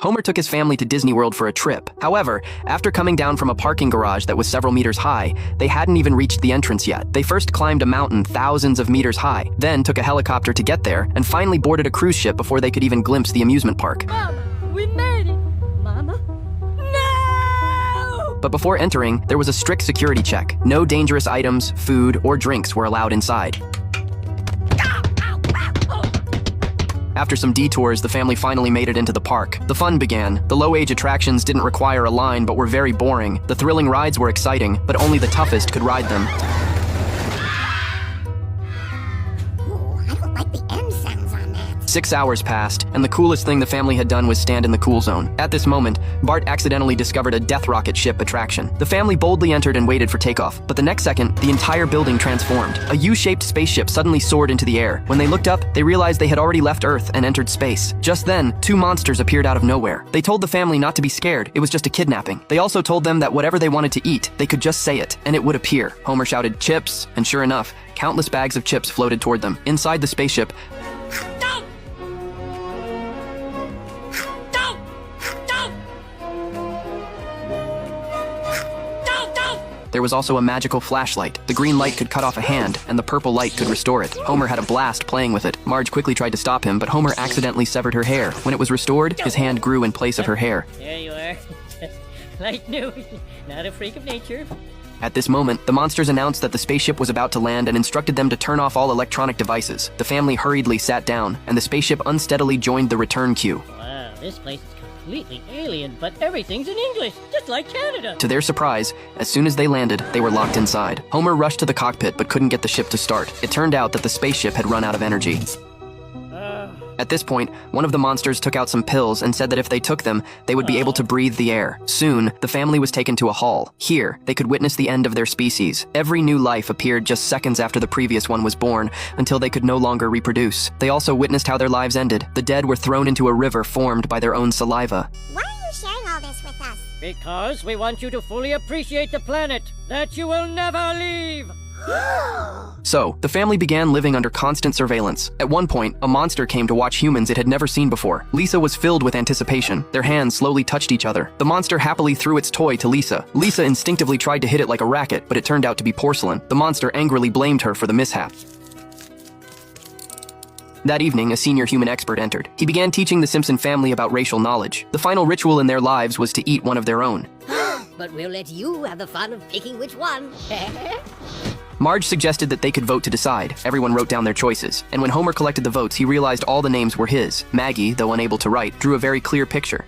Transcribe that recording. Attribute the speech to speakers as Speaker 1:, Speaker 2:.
Speaker 1: Homer took his family to Disney World for a trip. However, after coming down from a parking garage that was several meters high, they hadn't even reached the entrance yet. They first climbed a mountain thousands of meters high, then took a helicopter to get there, and finally boarded a cruise ship before they could even glimpse the amusement park.
Speaker 2: Mama, we made it! Mama? No!
Speaker 1: But before entering, there was a strict security check. No dangerous items, food, or drinks were allowed inside. After some detours, the family finally made it into the park. The fun began. The low-age attractions didn't require a line but were very boring. The thrilling rides were exciting, but only the toughest could ride them.
Speaker 3: Ooh, I don't like the M sounds on that.
Speaker 1: 6 hours passed, and the coolest thing the family had done was stand in the cool zone. At this moment, Bart accidentally discovered a death rocket ship attraction. The family boldly entered and waited for takeoff, but the next second, the entire building transformed. A U-shaped spaceship suddenly soared into the air. When they looked up, they realized they had already left Earth and entered space. Just then, two monsters appeared out of nowhere. They told the family not to be scared. It was just a kidnapping. They also told them that whatever they wanted to eat, they could just say it, and it would appear. Homer shouted, "Chips!" And sure enough, countless bags of chips floated toward them. Inside the spaceship, there was also a magical flashlight. The green light could cut off a hand, and the purple light could restore it. Homer had a blast playing with it. Marge quickly tried to stop him, but Homer accidentally severed her hair. When it was restored, his hand grew in place of her hair.
Speaker 2: There you are. Just like new. Not a freak of nature.
Speaker 1: At this moment, the monsters announced that the spaceship was about to land and instructed them to turn off all electronic devices. The family hurriedly sat down, and the spaceship unsteadily joined the return queue.
Speaker 2: Wow, this place is completely alien, but everything's in English, just like Canada.
Speaker 1: To their surprise, as soon as they landed, they were locked inside. Homer rushed to the cockpit but couldn't get the ship to start. It turned out that the spaceship had run out of energy. At this point, one of the monsters took out some pills and said that if they took them, they would be able to breathe the air. Soon, the family was taken to a hall. Here, they could witness the end of their species. Every new life appeared just seconds after the previous one was born, until they could no longer reproduce. They also witnessed how their lives ended. The dead were thrown into a river formed by their own saliva.
Speaker 3: Why are you sharing all this with us?
Speaker 2: Because we want you to fully appreciate the planet that you will never leave.
Speaker 1: So, the family began living under constant surveillance. At one point, a monster came to watch humans it had never seen before. Lisa was filled with anticipation. Their hands slowly touched each other. The monster happily threw its toy to Lisa. Lisa instinctively tried to hit it like a racket, but it turned out to be porcelain. The monster angrily blamed her for the mishap. That evening, a senior human expert entered. He began teaching the Simpson family about racial knowledge. The final ritual in their lives was to eat one of their own.
Speaker 4: But we'll let you have the fun of picking which one.
Speaker 1: Marge suggested that they could vote to decide. Everyone wrote down their choices. And when Homer collected the votes, he realized all the names were his. Maggie, though unable to write, drew a very clear picture.